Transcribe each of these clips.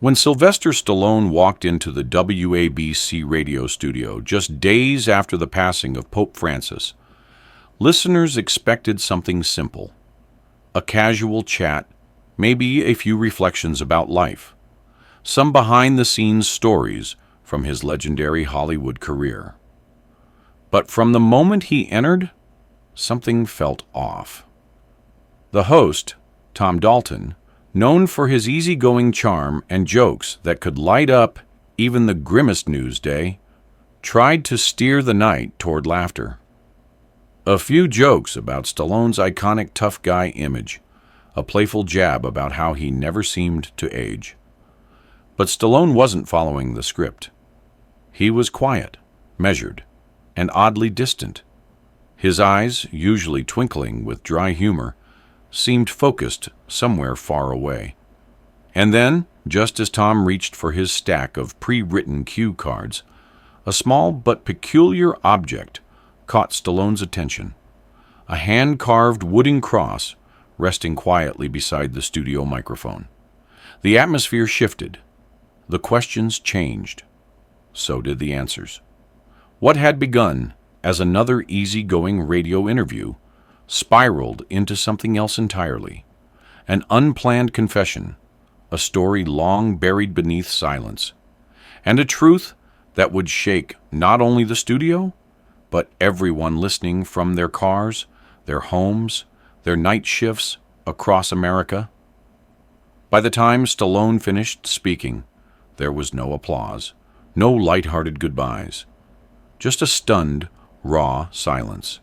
When Sylvester Stallone walked into the WABC radio studio just days after the passing of Pope Francis, listeners expected something simple. A casual chat, maybe a few reflections about life, some behind-the-scenes stories from his legendary Hollywood career. But from the moment he entered, something felt off. The host, Tom Dalton, known for his easygoing charm and jokes that could light up even the grimmest news day, tried to steer the night toward laughter. A few jokes about Stallone's iconic tough guy image, a playful jab about how he never seemed to age. But Stallone wasn't following the script. He was quiet, measured, and oddly distant. His eyes, usually twinkling with dry humor, seemed focused somewhere far away. And then, just as Tom reached for his stack of pre-written cue cards, a small but peculiar object caught Stallone's attention. A hand-carved wooden cross resting quietly beside the studio microphone. The atmosphere shifted. The questions changed. So did the answers. What had begun as another easygoing radio interview spiraled into something else entirely. An unplanned confession, a story long buried beneath silence, and a truth that would shake not only the studio, but everyone listening from their cars, their homes, their night shifts across America. By the time Stallone finished speaking, there was no applause, no light-hearted goodbyes, just a stunned, raw silence.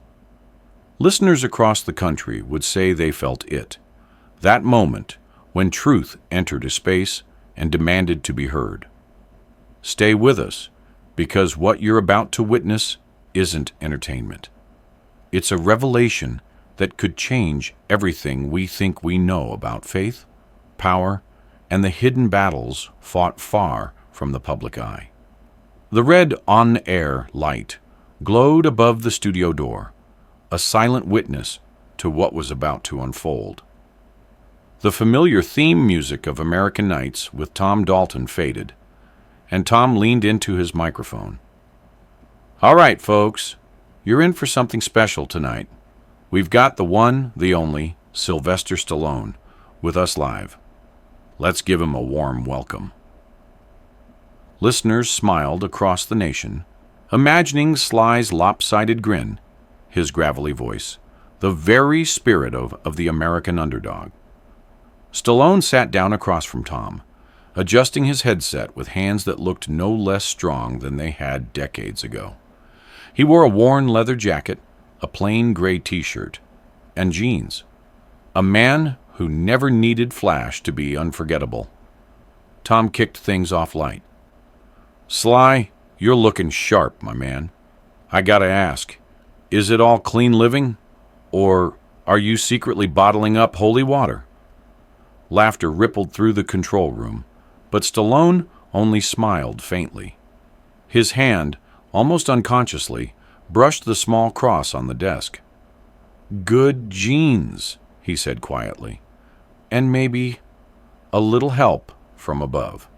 Listeners across the country would say they felt it, that moment when truth entered a space and demanded to be heard. Stay with us, because what you're about to witness isn't entertainment. It's a revelation that could change everything we think we know about faith, power, and the hidden battles fought far from the public eye. The red on-air light glowed above the studio door, a silent witness to what was about to unfold. The familiar theme music of American Nights with Tom Dalton faded, and Tom leaned into his microphone. All right, folks, you're in for something special tonight. We've got the one, the only, Sylvester Stallone, with us live. Let's give him a warm welcome. Listeners smiled across the nation, imagining Sly's lopsided grin, his gravelly voice, the very spirit of the American underdog. Stallone sat down across from Tom, adjusting his headset with hands that looked no less strong than they had decades ago. He wore a worn leather jacket, a plain gray t-shirt, and jeans. A man who never needed flash to be unforgettable. Tom kicked things off light. Sly, you're looking sharp, my man. I gotta ask, is it all clean living? Or are you secretly bottling up holy water? Laughter rippled through the control room, but Stallone only smiled faintly. His hand, almost unconsciously, brushed the small cross on the desk. Good genes, he said quietly, and maybe a little help from above.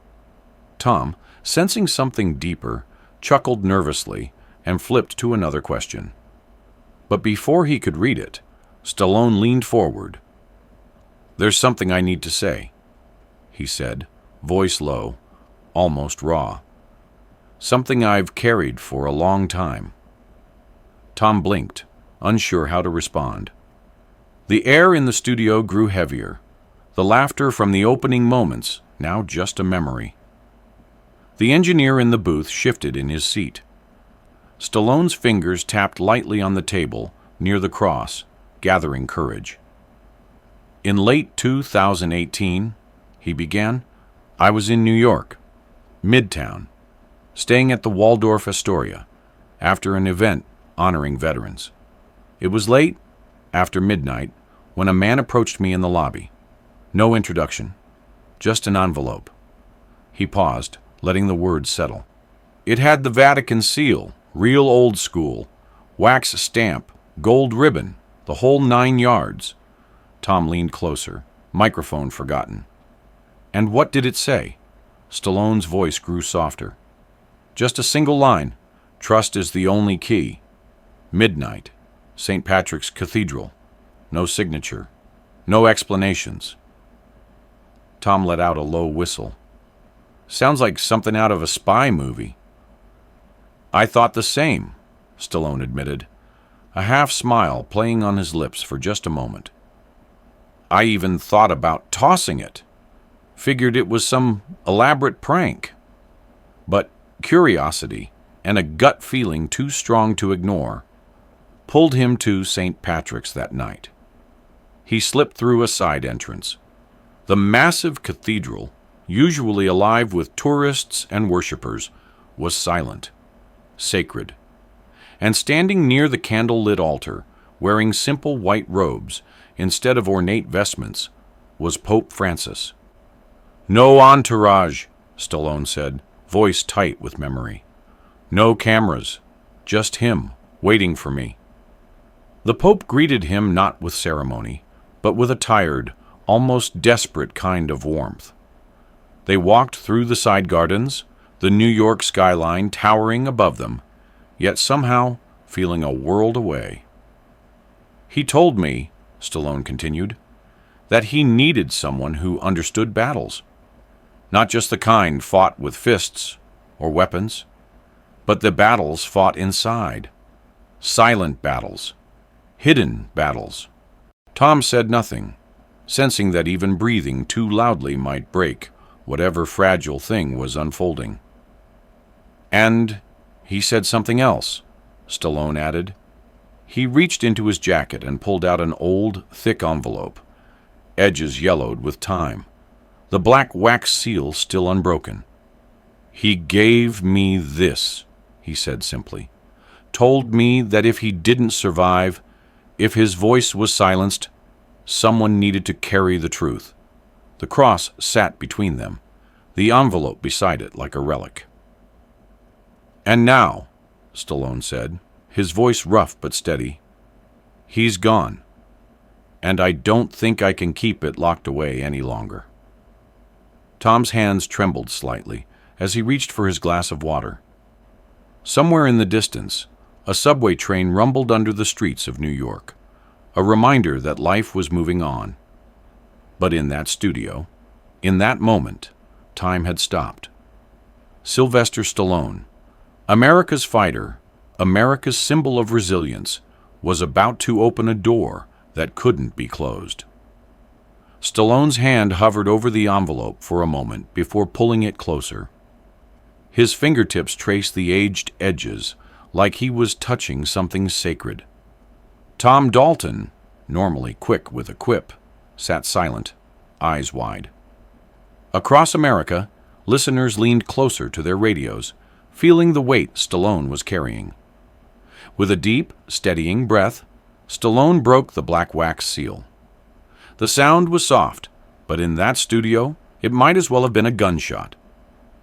Tom, sensing something deeper, chuckled nervously and flipped to another question. But before he could read it, Stallone leaned forward. There's something I need to say, he said, voice low, almost raw. Something I've carried for a long time. Tom blinked, unsure how to respond. The air in the studio grew heavier, the laughter from the opening moments now just a memory. The engineer in the booth shifted in his seat. Stallone's fingers tapped lightly on the table near the cross, gathering courage. In late 2018, he began, I was in New York, Midtown, staying at the Waldorf Astoria, after an event honoring veterans. It was late, after midnight, when a man approached me in the lobby. No introduction, just an envelope. He paused, letting the words settle. It had the Vatican seal, real old school, wax stamp, gold ribbon, the whole 9 yards. Tom leaned closer, microphone forgotten. And what did it say? Stallone's voice grew softer. Just a single line. Trust is the only key. Midnight. St. Patrick's Cathedral. No signature. No explanations. Tom let out a low whistle. Sounds like something out of a spy movie. I thought the same, Stallone admitted, a half smile playing on his lips for just a moment. I even thought about tossing it. Figured it was some elaborate prank. But curiosity, and a gut feeling too strong to ignore, pulled him to St. Patrick's that night. He slipped through a side entrance. The massive cathedral, usually alive with tourists and worshippers, was silent, sacred. And standing near the candle-lit altar, wearing simple white robes instead of ornate vestments, was Pope Francis. No entourage, Stallone said, voice tight with memory. No cameras, just him, waiting for me. The Pope greeted him not with ceremony, but with a tired, almost desperate kind of warmth. They walked through the side gardens, the New York skyline towering above them, yet somehow feeling a world away. He told me, Stallone continued, that he needed someone who understood battles. Not just the kind fought with fists or weapons, but the battles fought inside. Silent battles. Hidden battles. Tom said nothing, sensing that even breathing too loudly might break whatever fragile thing was unfolding. And he said something else, Stallone added. He reached into his jacket and pulled out an old, thick envelope, edges yellowed with time, the black wax seal still unbroken. He gave me this, he said simply. Told me that if he didn't survive, if his voice was silenced, someone needed to carry the truth. The cross sat between them, the envelope beside it like a relic. And now, Stallone said, his voice rough but steady, he's gone, and I don't think I can keep it locked away any longer. Tom's hands trembled slightly as he reached for his glass of water. Somewhere in the distance, a subway train rumbled under the streets of New York, a reminder that life was moving on. But in that studio, in that moment, time had stopped. Sylvester Stallone, America's fighter, America's symbol of resilience, was about to open a door that couldn't be closed. Stallone's hand hovered over the envelope for a moment before pulling it closer. His fingertips traced the aged edges like he was touching something sacred. Tom Dalton, normally quick with a quip, sat silent, eyes wide. Across America, listeners leaned closer to their radios, feeling the weight Stallone was carrying. With a deep, steadying breath, Stallone broke the black wax seal. The sound was soft, but in that studio, it might as well have been a gunshot.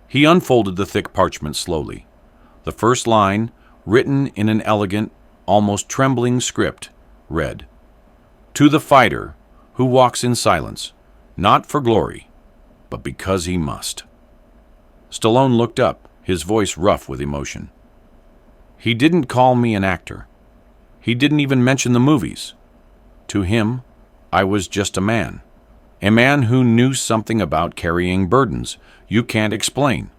He unfolded the thick parchment slowly. The first line, written in an elegant, almost trembling script, read, "To the fighter who walks in silence, not for glory, but because he must." Stallone looked up, his voice rough with emotion. He didn't call me an actor. He didn't even mention the movies. To him, I was just a man who knew something about carrying burdens you can't explain.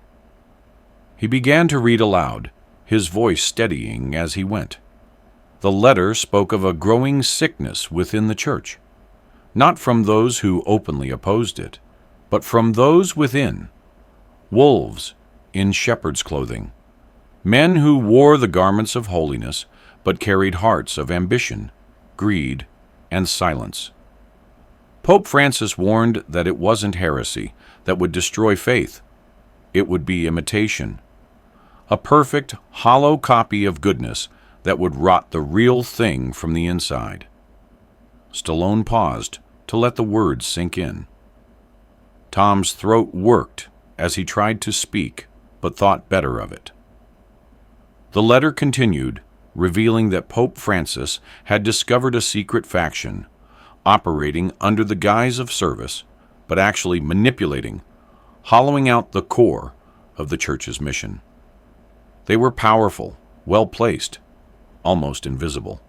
He began to read aloud, his voice steadying as he went. The letter spoke of a growing sickness within the church, not from those who openly opposed it, but from those within, wolves in shepherd's clothing, men who wore the garments of holiness but carried hearts of ambition, greed, and silence. Pope Francis warned that it wasn't heresy that would destroy faith. It would be imitation, a perfect, hollow copy of goodness that would rot the real thing from the inside. Stallone paused to let the words sink in. Tom's throat worked as he tried to speak, but thought better of it. The letter continued, revealing that Pope Francis had discovered a secret faction, operating under the guise of service, but actually manipulating, hollowing out the core of the church's mission. They were powerful, well-placed, almost invisible.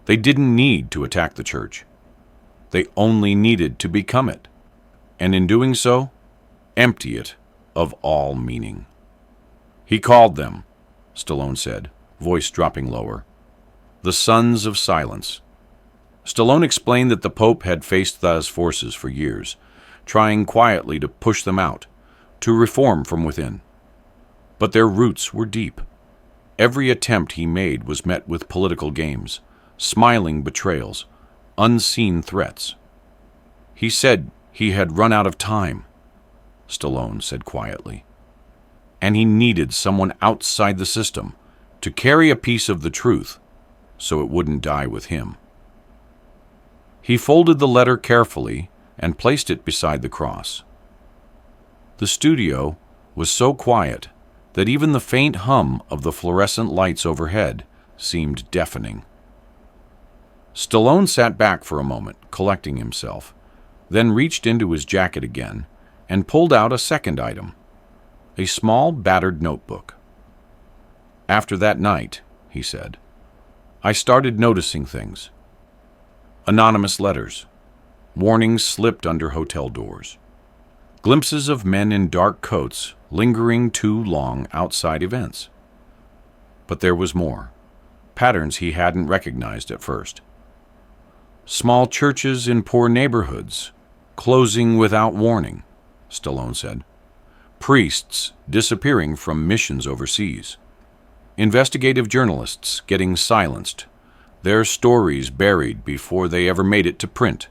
They didn't need to attack the church. They only needed to become it, and in doing so, empty it of all meaning. He called them, Stallone said, voice dropping lower, the Sons of Silence. Stallone explained that the Pope had faced those forces for years, trying quietly to push them out, to reform from within. But their roots were deep. Every attempt he made was met with political games, smiling betrayals, unseen threats. He said he had run out of time, Stallone said quietly, and he needed someone outside the system to carry a piece of the truth so it wouldn't die with him. He folded the letter carefully and placed it beside the cross. The studio was so quiet that even the faint hum of the fluorescent lights overhead seemed deafening. Stallone sat back for a moment, collecting himself, then reached into his jacket again and pulled out a second item, a small, battered notebook. After that night, he said, I started noticing things. Anonymous letters, warnings slipped under hotel doors, glimpses of men in dark coats lingering too long outside events. But there was more, patterns he hadn't recognized at first. Small churches in poor neighborhoods, closing without warning, Stallone said. Priests disappearing from missions overseas. Investigative journalists getting silenced, their stories buried before they ever made it to print.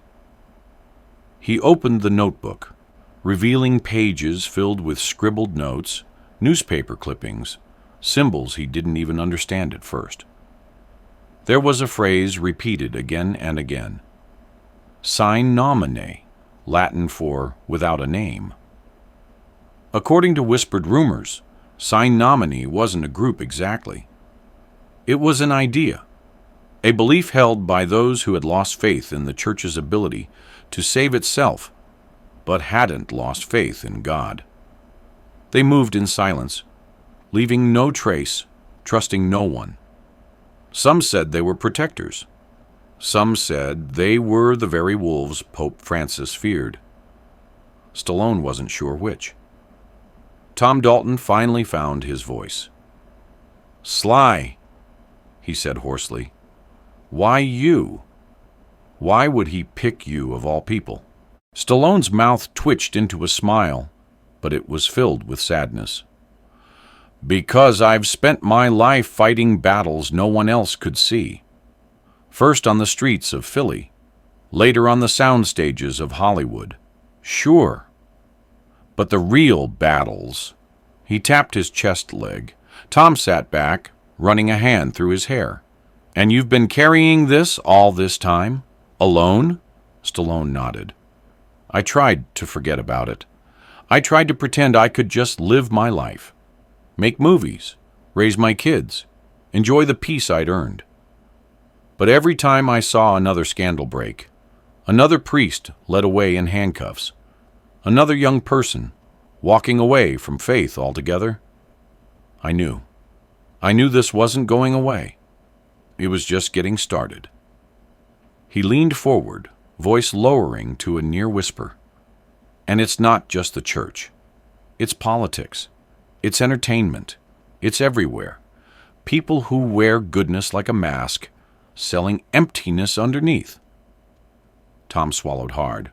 He opened the notebook, revealing pages filled with scribbled notes, newspaper clippings, symbols he didn't even understand at first. There was a phrase repeated again and again. Sine nomine, Latin for without a name. According to whispered rumors, Sine nomine wasn't a group exactly. It was an idea, a belief held by those who had lost faith in the church's ability to save itself, but hadn't lost faith in God. They moved in silence, leaving no trace, trusting no one. Some said they were protectors. Some said they were the very wolves Pope Francis feared. Stallone wasn't sure which. Tom Dalton finally found his voice. Sly, he said hoarsely. Why you? Why would he pick you of all people? Stallone's mouth twitched into a smile, but it was filled with sadness. Because I've spent my life fighting battles no one else could see. First on the streets of Philly, later on the sound stages of Hollywood. Sure. But the real battles... He tapped his chest leg. Tom sat back, running a hand through his hair. And you've been carrying this all this time? Alone? Stallone nodded. I tried to forget about it. I tried to pretend I could just live my life. Make movies, raise my kids, enjoy the peace I'd earned. But every time I saw another scandal break, another priest led away in handcuffs, another young person walking away from faith altogether, I knew this wasn't going away. It was just getting started. He leaned forward, voice lowering to a near whisper. And it's not just the church. It's politics. It's entertainment. It's everywhere. People who wear goodness like a mask, selling emptiness underneath. Tom swallowed hard.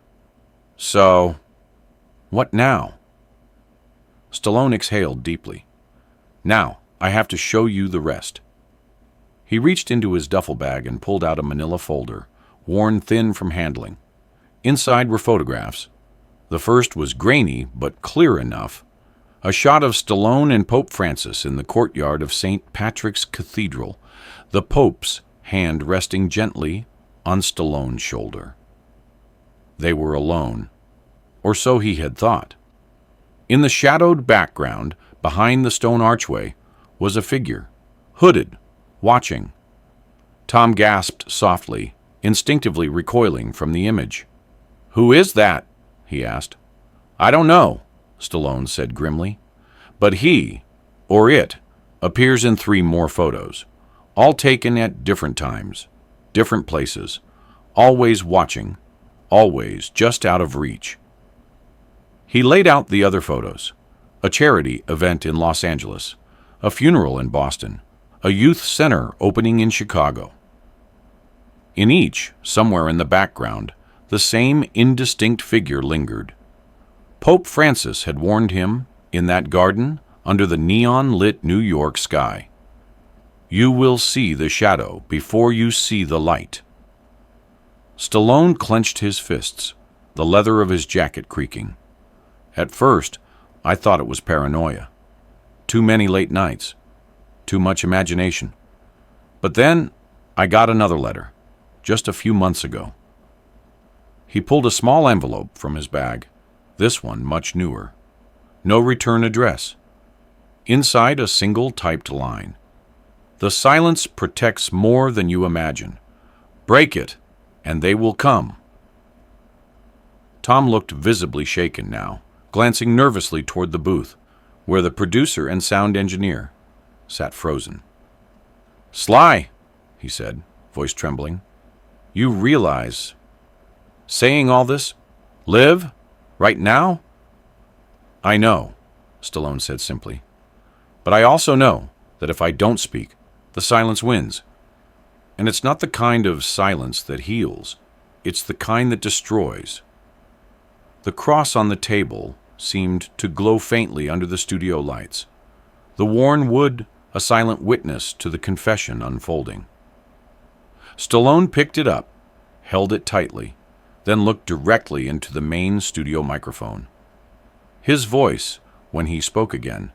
So, what now? Stallone exhaled deeply. Now, I have to show you the rest. He reached into his duffel bag and pulled out a manila folder, worn thin from handling. Inside were photographs. The first was grainy, but clear enough. A shot of Stallone and Pope Francis in the courtyard of St. Patrick's Cathedral, the Pope's hand resting gently on Stallone's shoulder. They were alone, or so he had thought. In the shadowed background, behind the stone archway, was a figure, hooded, watching. Tom gasped softly, instinctively recoiling from the image. "Who is that?" he asked. "I don't know," Stallone said grimly. But he, or it, appears in 3 more photos, all taken at different times, different places, always watching, always just out of reach. He laid out the other photos: a charity event in Los Angeles, a funeral in Boston, a youth center opening in Chicago. In each, somewhere in the background, the same indistinct figure lingered. Pope Francis had warned him, in that garden under the neon-lit New York sky, "You will see the shadow before you see the light." Stallone clenched his fists, the leather of his jacket creaking. At first, I thought it was paranoia. Too many late nights. Too much imagination. But then, I got another letter, just a few months ago. He pulled a small envelope from his bag, this one much newer. No return address. Inside, a single typed line: "The silence protects more than you imagine. Break it, and they will come." Tom looked visibly shaken now, glancing nervously toward the booth, where the producer and sound engineer sat frozen. "Sly," he said, voice trembling, "you realize saying all this? Live? Right now?" "I know," Stallone said simply. "But I also know that if I don't speak, the silence wins. And it's not the kind of silence that heals. It's the kind that destroys." The cross on the table seemed to glow faintly under the studio lights, the worn wood a silent witness to the confession unfolding. Stallone picked it up, held it tightly, then looked directly into the main studio microphone. His voice, when he spoke again,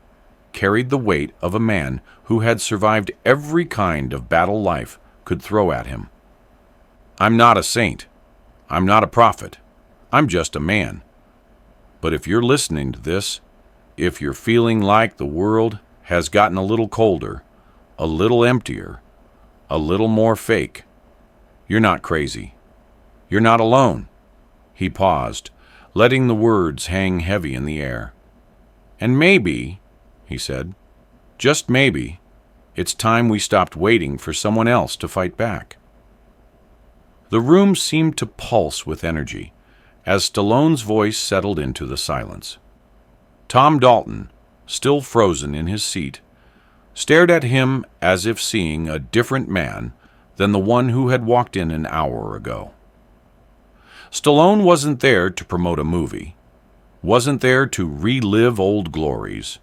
carried the weight of a man who had survived every kind of battle life could throw at him. "I'm not a saint. I'm not a prophet. I'm just a man. But if you're listening to this, if you're feeling like the world has gotten a little colder, a little emptier, a little more fake, you're not crazy. You're not alone." He paused, letting the words hang heavy in the air. "And maybe," he said, "just maybe, it's time we stopped waiting for someone else to fight back." The room seemed to pulse with energy as Stallone's voice settled into the silence. Tom Dalton, still frozen in his seat, stared at him as if seeing a different man than the one who had walked in an hour ago. Stallone wasn't there to promote a movie, wasn't there to relive old glories.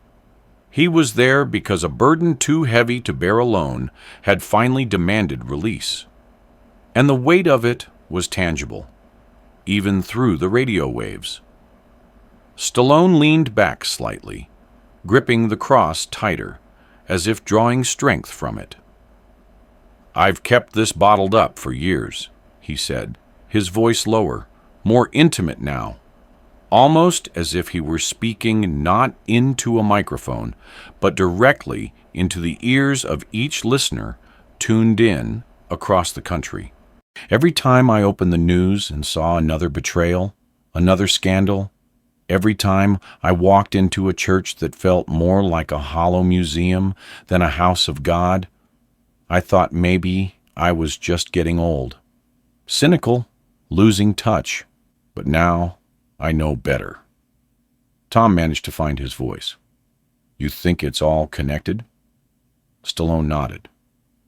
He was there because a burden too heavy to bear alone had finally demanded release. And the weight of it was tangible, even through the radio waves. Stallone leaned back slightly, gripping the cross tighter, as if drawing strength from it. "I've kept this bottled up for years," he said, his voice lower, more intimate now, almost as if he were speaking not into a microphone, but directly into the ears of each listener tuned in across the country. "Every time I opened the news and saw another betrayal, another scandal, every time I walked into a church that felt more like a hollow museum than a house of God, I thought maybe I was just getting old. Cynical, losing touch. But now I know better." Tom managed to find his voice. "You think it's all connected?" Stallone nodded.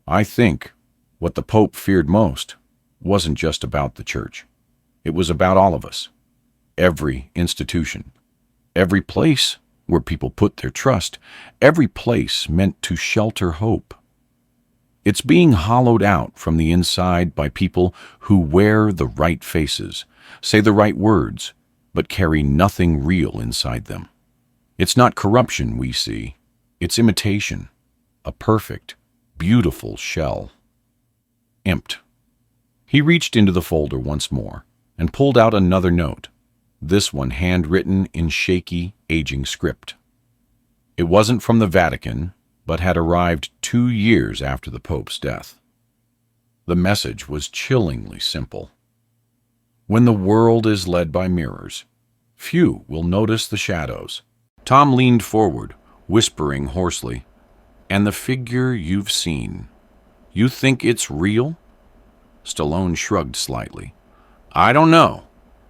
"I think what the Pope feared most wasn't just about the church. It was about all of us. Every institution, every place where people put their trust, every place meant to shelter hope. It's being hollowed out from the inside by people who wear the right faces, say the right words, but carry nothing real inside them. It's not corruption we see, it's imitation, a perfect, beautiful shell. Empty." He reached into the folder once more and pulled out another note, this one handwritten in shaky, aging script. It wasn't from the Vatican, but had arrived 2 years after the Pope's death. The message was chillingly simple. "When the world is led by mirrors, Few will notice the shadows. Tom leaned forward, whispering hoarsely, "And the figure you've seen, you think it's real?" Stallone shrugged slightly. "I don't know.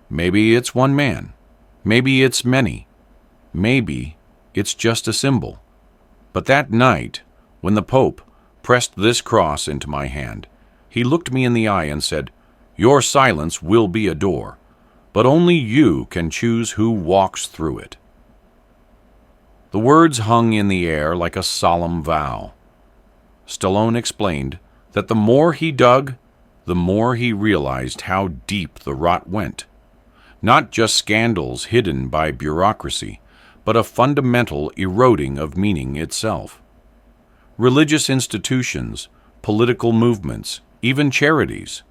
Maybe it's one man. Maybe it's many. Maybe it's just a symbol. But that night, when the Pope pressed this cross into my hand, he looked me in the eye and said, 'Your silence will be a door, but only you can choose who walks through it.'" The words hung in the air like a solemn vow. Stallone explained that the more he dug, the more he realized how deep the rot went. Not just scandals hidden by bureaucracy, but a fundamental eroding of meaning itself. Religious institutions, political movements, even charities,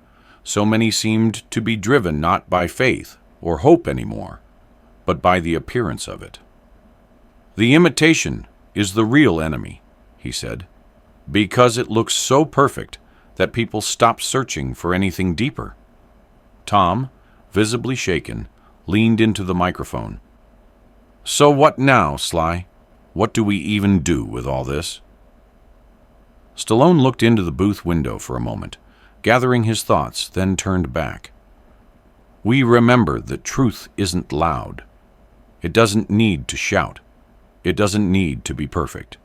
so many seemed to be driven not by faith or hope anymore, but by the appearance of it. "The imitation is the real enemy," he said, "because it looks so perfect that people stop searching for anything deeper." Tom, visibly shaken, leaned into the microphone. "So what now, Sly? What do we even do with all this?" Stallone looked into the booth window for a moment, gathering his thoughts, then turned back. "We remember that truth isn't loud. It doesn't need to shout. It doesn't need to be perfect.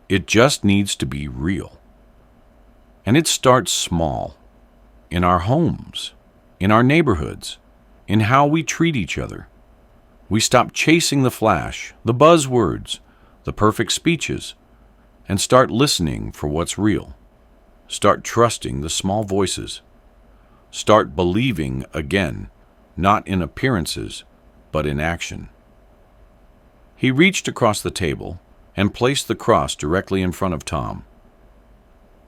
It just needs to be real. And it starts small, in our homes, in our neighborhoods, in how we treat each other. We stop chasing the flash, the buzzwords, the perfect speeches, and start listening for what's real. Start trusting the small voices. Start believing again, not in appearances, but in action." He reached across the table and placed the cross directly in front of Tom.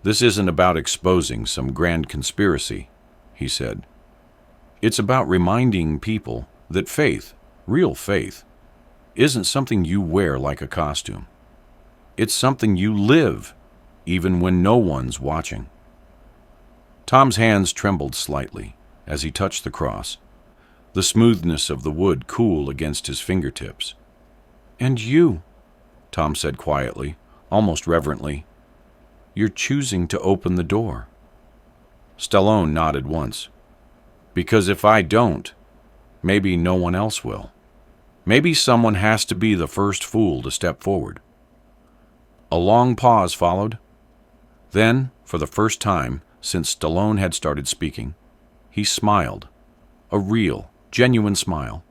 "This isn't about exposing some grand conspiracy," he said. "It's about reminding people that faith, real faith, isn't something you wear like a costume. It's something you live, even when no one's watching." Tom's hands trembled slightly as he touched the cross, the smoothness of the wood cool against his fingertips. "And you," Tom said quietly, almost reverently, "you're choosing to open the door." Stallone nodded once. "Because if I don't, maybe no one else will. Maybe someone has to be the first fool to step forward." A long pause followed. Then, for the first time since Stallone had started speaking, he smiled, a real, genuine smile,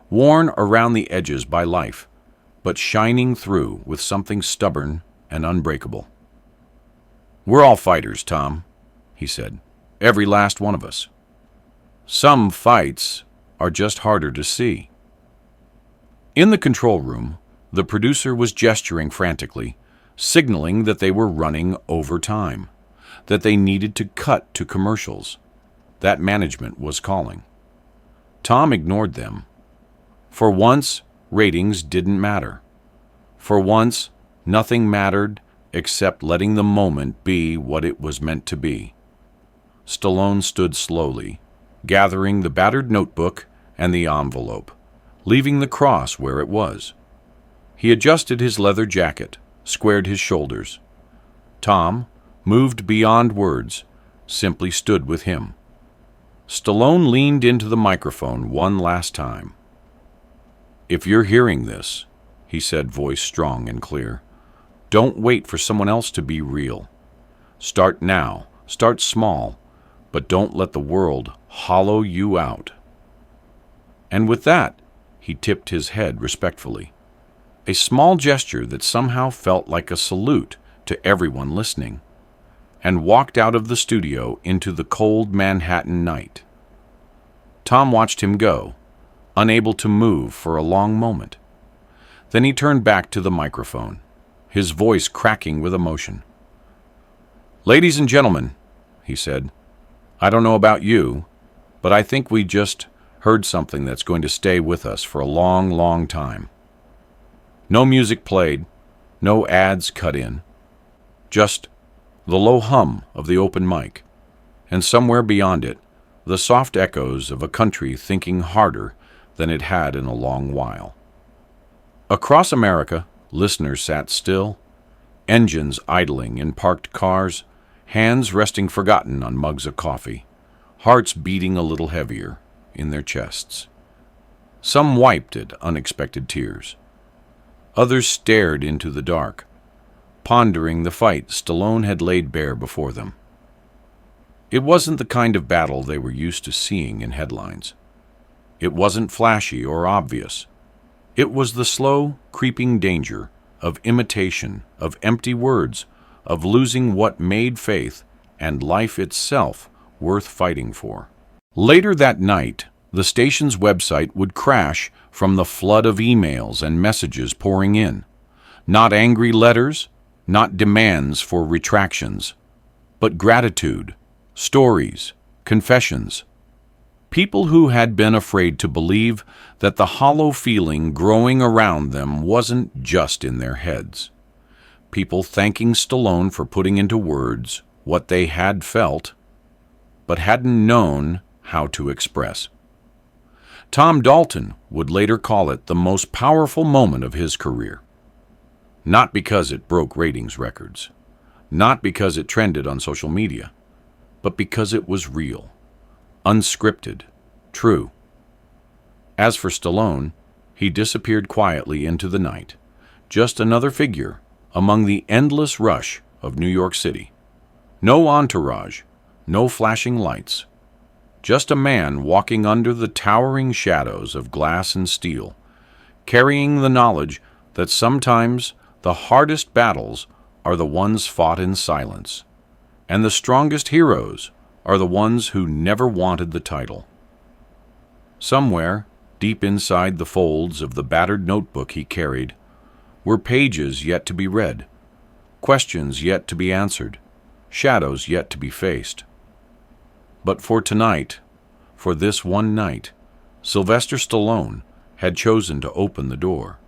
worn around the edges by life, but shining through with something stubborn and unbreakable. "We're all fighters, Tom," he said. "Every last one of us. Some fights are just harder to see." In the control room, the producer was gesturing frantically, signaling that they were running over time, that they needed to cut to commercials, that management was calling. Tom ignored them. For once, ratings didn't matter. For once, nothing mattered except letting the moment be what it was meant to be. Stallone stood slowly, gathering the battered notebook and the envelope, leaving the cross where it was. He adjusted his leather jacket, squared his shoulders. Tom, moved beyond words, simply stood with him. Stallone leaned into the microphone one last time. "If you're hearing this," he said, voice strong and clear, "don't wait for someone else to be real. Start now, start small, but don't let the world hollow you out." And with that, he tipped his head respectfully, a small gesture that somehow felt like a salute to everyone listening, and walked out of the studio into the cold Manhattan night. Tom watched him go, unable to move for a long moment. Then he turned back to the microphone, his voice cracking with emotion. "Ladies and gentlemen," he said, "I don't know about you, but I think we just heard something that's going to stay with us for a long, long time. No music played, no ads cut in, just the low hum of the open mic, and somewhere beyond it, the soft echoes of a country thinking harder than it had in a long while. Across America, listeners sat still, engines idling in parked cars, hands resting forgotten on mugs of coffee, hearts beating a little heavier in their chests. Some wiped at unexpected tears. Others stared into the dark, pondering the fight Stallone had laid bare before them. It wasn't the kind of battle they were used to seeing in headlines. It wasn't flashy or obvious. It was the slow, creeping danger of imitation, of empty words, of losing what made faith and life itself worth fighting for. Later that night, the station's website would crash from the flood of emails and messages pouring in. Not angry letters, not demands for retractions, but gratitude, stories, confessions. People who had been afraid to believe that the hollow feeling growing around them wasn't just in their heads. People thanking Stallone for putting into words what they had felt, but hadn't known how to express. Tom Dalton would later call it the most powerful moment of his career. Not because it broke ratings records, not because it trended on social media, but because it was real, unscripted, true. As for Stallone, he disappeared quietly into the night, just another figure among the endless rush of New York City. No entourage, no flashing lights, just a man walking under the towering shadows of glass and steel, carrying the knowledge that sometimes the hardest battles are the ones fought in silence, and the strongest heroes are the ones who never wanted the title. Somewhere, deep inside the folds of the battered notebook he carried, were pages yet to be read, questions yet to be answered, shadows yet to be faced. But for tonight, for this one night, Sylvester Stallone had chosen to open the door,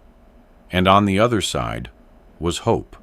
and on the other side was hope.